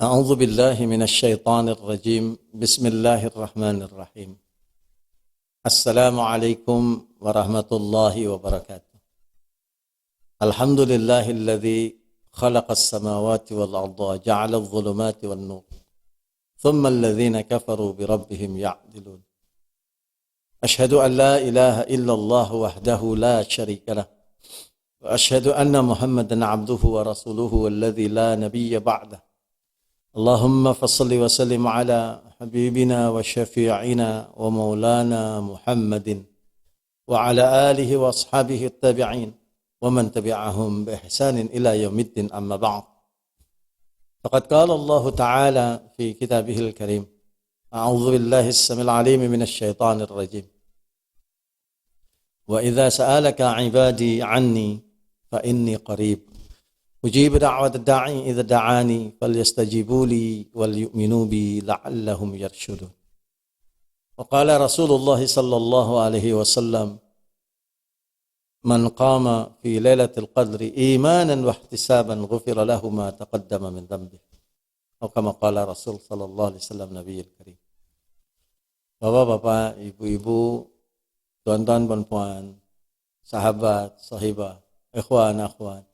أعوذ بالله من الشيطان الرجيم بسم الله الرحمن الرحيم السلام عليكم ورحمة الله وبركاته الحمد لله الذي خلق السماوات والأرض وجعل الظلمات والنور ثم الذين كفروا بربهم يعدلون أشهد أن لا إله إلا الله وحده لا شريك له وأشهد أن محمدا عبده ورسوله والذي لا نبي بعده اللهم فصل وسلم على حبيبنا وشفيعنا ومولانا محمد وعلى آله وأصحابه التابعين ومن تبعهم بإحسان إلى يوم الدين أما بعد فقد قال الله تعالى في كتابه الكريم أعوذ بالله السميع العليم من الشيطان الرجيم وإذا سألك عبادي عني فإني قريب أجيب دعوة الداعي إذا دعاني فليستجيبوا لي وليؤمنوا بي لعلهم يرشدون وقال رسول الله صلى الله عليه وسلم من قام في ليلة القدر إيمانا واحتسابا غفر له ما تقدم من ذنبه أو كما قال رسول صلى الله عليه وسلم نبي الكريم. Bapak-bapak, ibu-ibu, tuan-tuan, puan-puan, sahabat, sahibah, ikhwan, akhwat,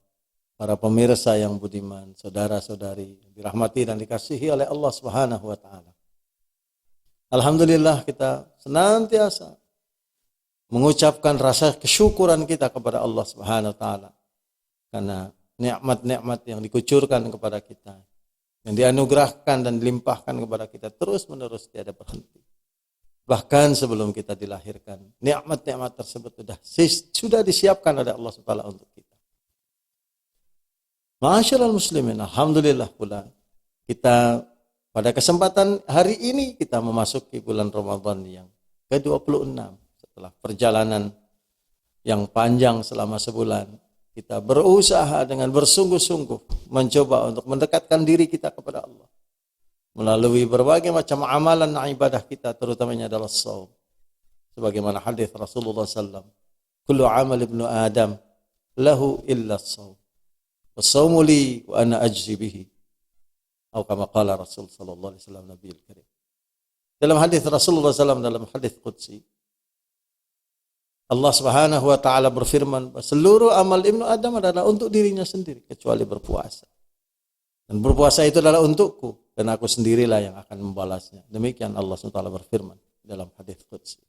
para pemirsa yang budiman, saudara-saudari, dirahmati dan dikasihi oleh Allah Subhanahu wa taala. Alhamdulillah kita senantiasa mengucapkan rasa kesyukuran kita kepada Allah Subhanahu wa taala karena nikmat-nikmat yang dikucurkan kepada kita, yang dianugerahkan dan dilimpahkan kepada kita terus-menerus tiada berhenti. Bahkan sebelum kita dilahirkan, nikmat-nikmat tersebut sudah disiapkan oleh Allah Subhanahu wa taala untuk kita. Ma'asyiral muslimin, alhamdulillah pula kita pada kesempatan hari ini kita memasuki bulan Ramadan yang ke-26 setelah perjalanan yang panjang selama sebulan. Kita berusaha dengan bersungguh-sungguh mencoba untuk mendekatkan diri kita kepada Allah melalui berbagai macam amalan dan ibadah kita, terutamanya adalah shaum. Sebagaimana hadis Rasulullah SAW, kullu amal ibnu Adam lahu illa shaum. Wasaumu li wa ana ajzi bihi. Atau kama qala Rasul sallallahu alaihi wasallam Nabiyul Karim. Dalam hadis Rasulullah SAW, dalam hadis qudsi, Allah Subhanahu wa taala berfirman, seluruh amal Ibnu Adam adalah untuk dirinya sendiri kecuali berpuasa. Dan berpuasa itu adalah untukku dan aku sendirilah yang akan membalasnya. Demikian Allah SWT berfirman dalam hadis qudsi.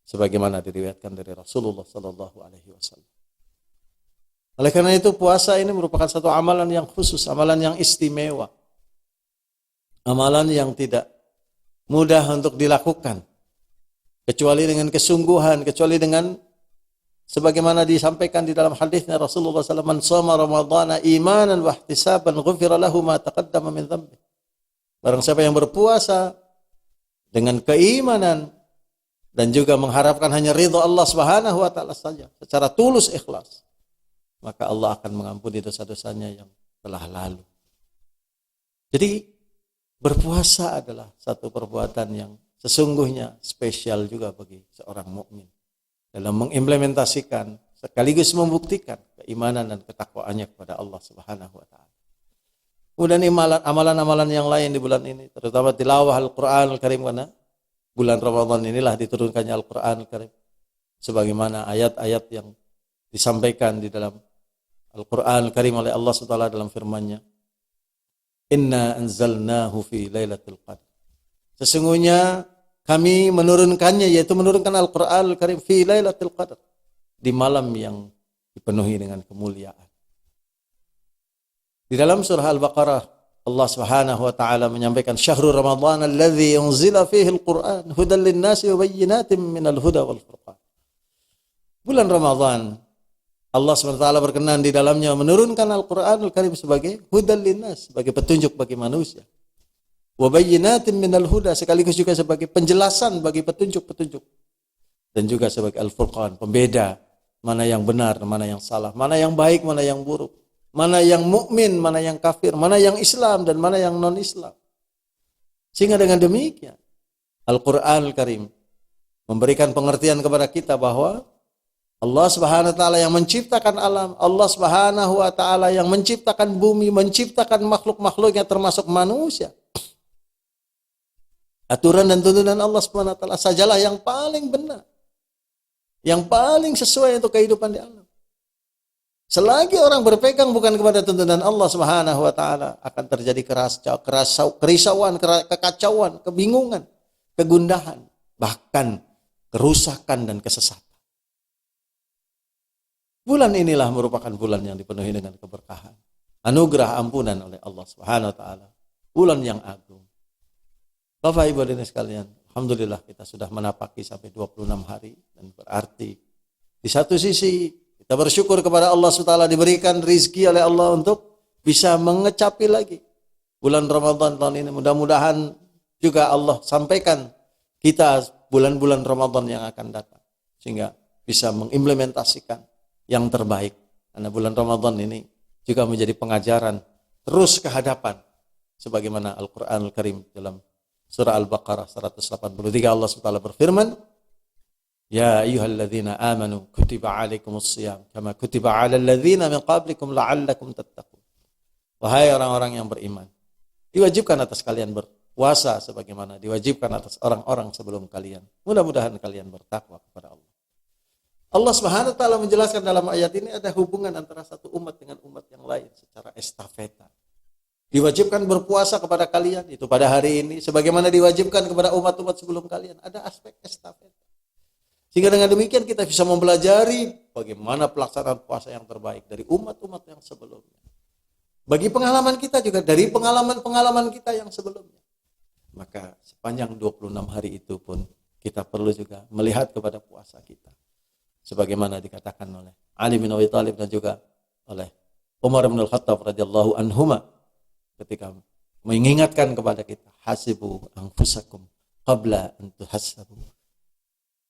Sebagaimana diriwayatkan dari Rasulullah sallallahu alaihi wasallam. Oleh karena itu puasa ini merupakan satu amalan yang khusus, amalan yang istimewa. Amalan yang tidak mudah untuk dilakukan. Kecuali dengan kesungguhan, kecuali dengan sebagaimana disampaikan di dalam hadisnya Rasulullah SAW, man shoma ramadhana imanan wa ihtisaban ghufira lahu ma taqaddama min dhanbi. Barang siapa yang berpuasa dengan keimanan dan juga mengharapkan hanya ridha Allah Subhanahu wa taala saja, secara tulus ikhlas, maka Allah akan mengampuni dosa-dosanya yang telah lalu. Jadi berpuasa adalah satu perbuatan yang sesungguhnya spesial juga bagi seorang mukmin dalam mengimplementasikan sekaligus membuktikan keimanan dan ketakwaannya kepada Allah Subhanahu wa taala. Kemudian amalan-amalan yang lain di bulan ini, terutama tilawah Al-Qur'an Al-Karim, karena bulan Ramadan inilah diturunkannya Al-Qur'an Al-Karim. Sebagaimana ayat-ayat yang disampaikan di dalam Al-Quran Al-Karim oleh Allah SWT dalam firman-Nya, Inna anzalnahu fi lailatul qadr. Sesungguhnya kami menurunkannya, yaitu menurunkan Al-Quran Al-Karim fi lailatul qadr, di malam yang dipenuhi dengan kemuliaan. Di dalam surah Al-Baqarah Allah Subhanahu wa taala menyampaikan syahrul Ramadan alladzi unzila fihi al-Qur'an hudan lin-nasi wa bayyinatin minal huda wal furqan. Bulan Ramadan Allah SWT berkenan di dalamnya menurunkan Al-Quran Al-Karim sebagai hudan linnas, sebagai petunjuk bagi manusia. Wa bayyinatin minal huda, sekaligus juga sebagai penjelasan bagi petunjuk-petunjuk. Dan juga sebagai Al-Furqan, pembeda mana yang benar, mana yang salah, mana yang baik, mana yang buruk, mana yang mukmin, mana yang kafir, mana yang Islam dan mana yang non-Islam. Sehingga dengan demikian Al-Quran Al-Karim memberikan pengertian kepada kita bahwa Allah Subhanahu wa taala yang menciptakan alam, Allah Subhanahu wa taala yang menciptakan bumi, menciptakan makhluk-makhluknya termasuk manusia. Aturan dan tuntunan Allah Subhanahu wa taala sajalah yang paling benar, yang paling sesuai untuk kehidupan di alam. Selagi orang berpegang bukan kepada tuntunan Allah Subhanahu wa taala, akan terjadi kerisauan, kekacauan, kebingungan, kegundahan, bahkan kerusakan dan kesesatan. Bulan inilah merupakan bulan yang dipenuhi dengan keberkahan, anugerah ampunan oleh Allah Subhanahu wa taala. Bulan yang agung. Bapak Ibu hadirin sekalian, alhamdulillah kita sudah menapaki sampai 26 hari, dan berarti di satu sisi kita bersyukur kepada Allah SWT diberikan rizki oleh Allah untuk bisa mengecapi lagi bulan Ramadan tahun ini. Mudah-mudahan juga Allah sampaikan kita bulan-bulan Ramadan yang akan datang, sehingga bisa mengimplementasikan yang terbaik. Karena bulan Ramadan ini juga menjadi pengajaran terus ke hadapan. Sebagaimana Al-Quranul Karim dalam surah Al-Baqarah 183 Allah SWT berfirman, Ya ayyuhalladzina amanu kutiba alaikumusiyam kama kutiba alal ladzina min qablikum la'allakum tattaqun. Wahai orang-orang yang beriman, diwajibkan atas kalian berpuasa sebagaimana diwajibkan atas orang-orang sebelum kalian. Mudah-mudahan kalian bertakwa kepada Allah. Allah Subhanahu wa taala menjelaskan dalam ayat ini ada hubungan antara satu umat dengan umat yang lain secara estafeta. Diwajibkan berpuasa kepada kalian itu pada hari ini sebagaimana diwajibkan kepada umat-umat sebelum kalian. Ada aspek estafeta. Sehingga dengan demikian kita bisa mempelajari bagaimana pelaksanaan puasa yang terbaik dari umat-umat yang sebelumnya. Bagi pengalaman kita juga dari pengalaman-pengalaman kita yang sebelumnya. Maka sepanjang 26 hari itu pun kita perlu juga melihat kepada puasa kita. Sebagaimana dikatakan oleh Ali bin Abi Thalib dan juga oleh Umar bin Al-Khattab radhiyallahu anhuma ketika mengingatkan kepada kita, hasibu anfusakum qabla an tuhassabu.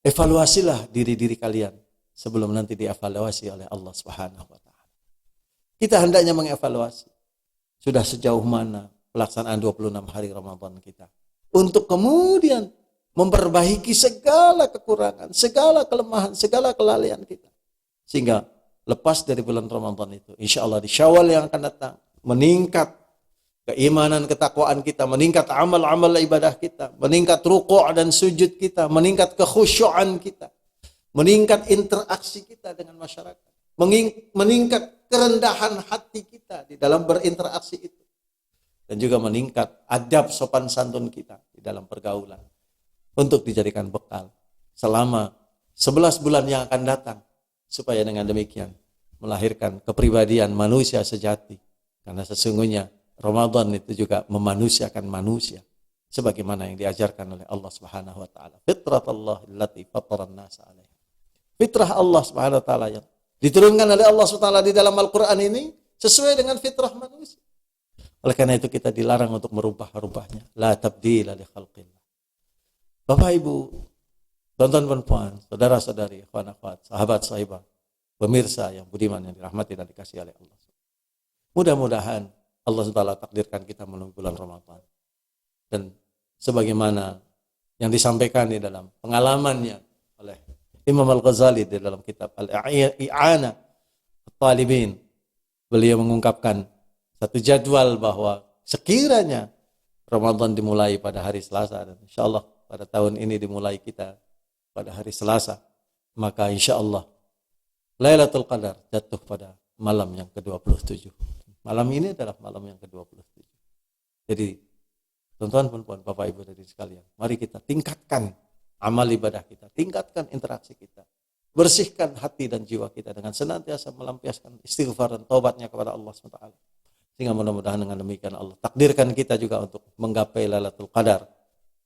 Evaluasilah diri-diri kalian sebelum nanti dievaluasi oleh Allah Subhanahu wa taala. Kita hendaknya mengevaluasi sudah sejauh mana pelaksanaan 26 hari Ramadan kita untuk kemudian memperbaiki segala kekurangan, segala kelemahan, segala kelalaian kita. Sehingga lepas dari bulan Ramadan itu, insya Allah di Syawal yang akan datang, meningkat keimanan, ketakwaan kita, meningkat amal-amal ibadah kita, meningkat ruku' dan sujud kita, meningkat kekhusyuan kita, meningkat interaksi kita dengan masyarakat, meningkat kerendahan hati kita di dalam berinteraksi itu, dan juga meningkat adab sopan santun kita di dalam pergaulan untuk dijadikan bekal selama 11 bulan yang akan datang, supaya dengan demikian melahirkan kepribadian manusia sejati. Karena sesungguhnya Ramadan itu juga memanusiakan manusia sebagaimana yang diajarkan oleh Allah Subhanahu wa taala. Fitratullah allati fataran nas 'alaiha. Fitrah Allah Subhanahu wa taala yang diturunkan oleh Allah Subhanahu wa taala di dalam Al-Qur'an ini sesuai dengan fitrah manusia. Oleh karena itu kita dilarang untuk merubah-rubahnya. La tabdila li khalqillah. Bapak Ibu, tuan-tuan puan, saudara-saudari, ikhwan akhwat, sahabat sahibat, pemirsa yang budiman yang dirahmati dan dikasihi oleh Allah. Mudah-mudahan Allah SWT takdirkan kita melalui bulan Ramadan. Dan sebagaimana yang disampaikan di dalam pengalamannya oleh Imam Al-Ghazali di dalam kitab Al-I'ana At-Talibin, beliau mengungkapkan satu jadwal bahwa sekiranya Ramadan dimulai pada hari Selasa, dan insya Allah pada tahun ini dimulai kita pada hari Selasa, maka insya Allah Lailatul Qadar jatuh pada malam yang ke-27. Malam ini adalah malam yang ke-27. Jadi, tuan-tuan dan puan, Bapak Ibu dari sekalian, mari kita tingkatkan amal ibadah kita, tingkatkan interaksi kita, bersihkan hati dan jiwa kita dengan senantiasa melampiaskan istighfar dan taubatnya kepada Allah SWT. Sehingga mudah-mudahan dengan demikian Allah takdirkan kita juga untuk menggapai Lailatul Qadar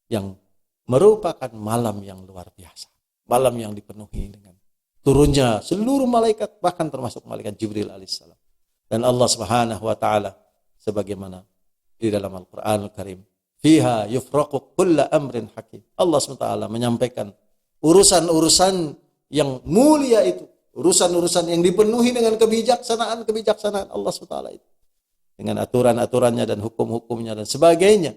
yang merupakan malam yang luar biasa. Malam yang dipenuhi dengan turunnya seluruh malaikat, bahkan termasuk malaikat Jibril alaihissalam. Dan Allah Subhanahu wa taala sebagaimana di dalam Al-Qur'anul Karim, fiha yufraqu kullu amrin hakim. Allah SWT menyampaikan urusan-urusan yang mulia itu, urusan-urusan yang dipenuhi dengan kebijaksanaan Allah SWT itu. Dengan aturan-aturannya dan hukum-hukumnya dan sebagainya.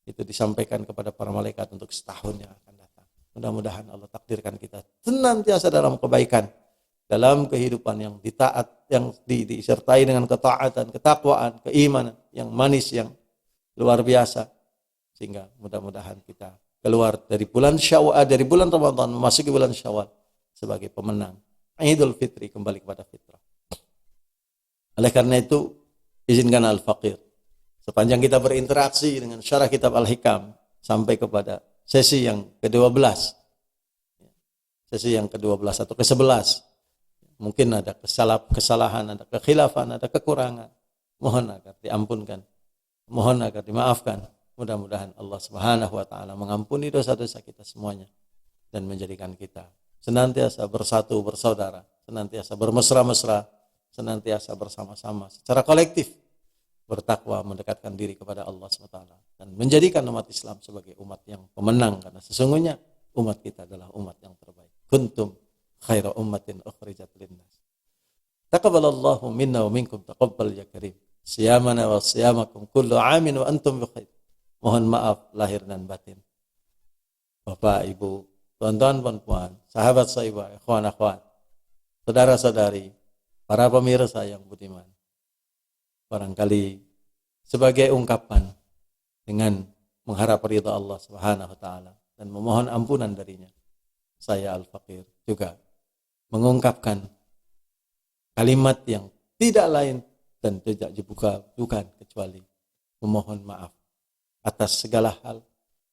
Itu disampaikan kepada para malaikat untuk setahun yang akan datang. Mudah-mudahan Allah takdirkan kita senantiasa dalam kebaikan dalam kehidupan yang disertai dengan ketaatan, ketakwaan, keimanan yang manis, yang luar biasa, sehingga mudah-mudahan kita keluar dari bulan Syawal, dari bulan Ramadan memasuki bulan Syawal sebagai pemenang. Idul Fitri, kembali kepada fitrah. Oleh karena itu, izinkan Al-Faqir, sepanjang kita berinteraksi dengan syarah kitab Al-Hikam sampai kepada sesi yang ke-12, sesi yang ke-12 atau ke-11, mungkin ada kesalahan, ada kekhilafan, ada kekurangan, mohon agar diampunkan, mohon agar dimaafkan. Mudah-mudahan Allah Subhanahu wa taala mengampuni dosa-dosa kita semuanya dan menjadikan kita senantiasa bersatu bersaudara, senantiasa bermesra-mesra, senantiasa bersama-sama secara kolektif bertakwa, mendekatkan diri kepada Allah SWT, dan menjadikan umat Islam sebagai umat yang pemenang, karena sesungguhnya umat kita adalah umat yang terbaik. Kuntum khaira ummatin ukhrijat linnas. Taqabbalallahu minna wa minkum taqabbal ya karim. Siyamana wa siyamakum kullu amin wa antum bi khair. Mohon maaf lahir dan batin. Bapak, Ibu, tuan-tuan, puan-puan, sahabat sahabat, ikhwan akhwat, saudara-saudari, para pemirsa yang budiman. Barangkali sebagai ungkapan dengan mengharap ridha Allah Subhanahu wa taala dan memohon ampunan darinya, saya Al-Faqir juga mengungkapkan kalimat yang tidak lain dan tidak bukan kecuali memohon maaf atas segala hal.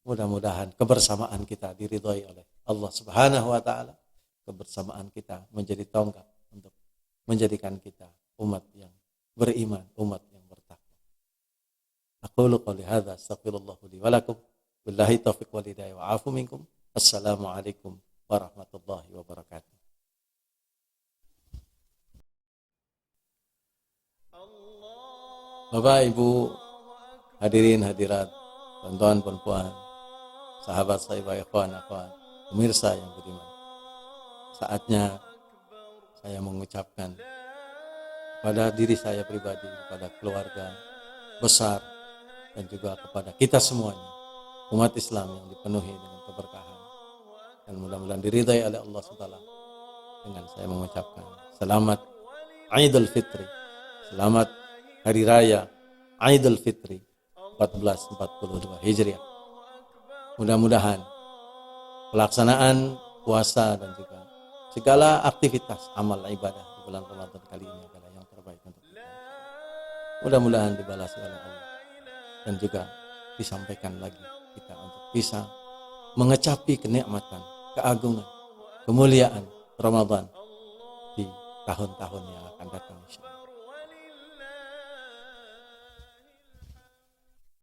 Mudah-mudahan kebersamaan kita diridhai oleh Allah Subhanahu wa taala. Kebersamaan kita menjadi tonggak untuk menjadikan kita umat yang beriman, umat yang bertakwa. Aqulu qouli hadza astaghfirullahu li wa lakum. Billahi taufiq wal hidayah wa afu minkum. Assalamualaikum warahmatullahi wabarakatuh. Bapak, Ibu, hadirin hadirat, tuan-tuan puan-puan, sahabat sahabat ikhwan akhwat, pemirsa yang budiman. Saatnya saya mengucapkan kepada diri saya pribadi, kepada keluarga besar, dan juga kepada kita semuanya, umat Islam yang dipenuhi dengan keberkahan dan mudah-mudahan diridai oleh Allah SWT, dengan saya mengucapkan selamat Idul Fitri, selamat Hari Raya Idul Fitri 1442 Hijriah. Mudah-mudahan pelaksanaan puasa dan juga segala aktivitas amal ibadah di bulan Ramadan kali ini adalah yang terbaik untuk kita. Mudah-mudahan dibalas oleh Allah dan juga disampaikan lagi kita untuk bisa mengecapi kenikmatan, keagungan, kemuliaan Ramadan di tahun-tahun yang akan datang insyaallah.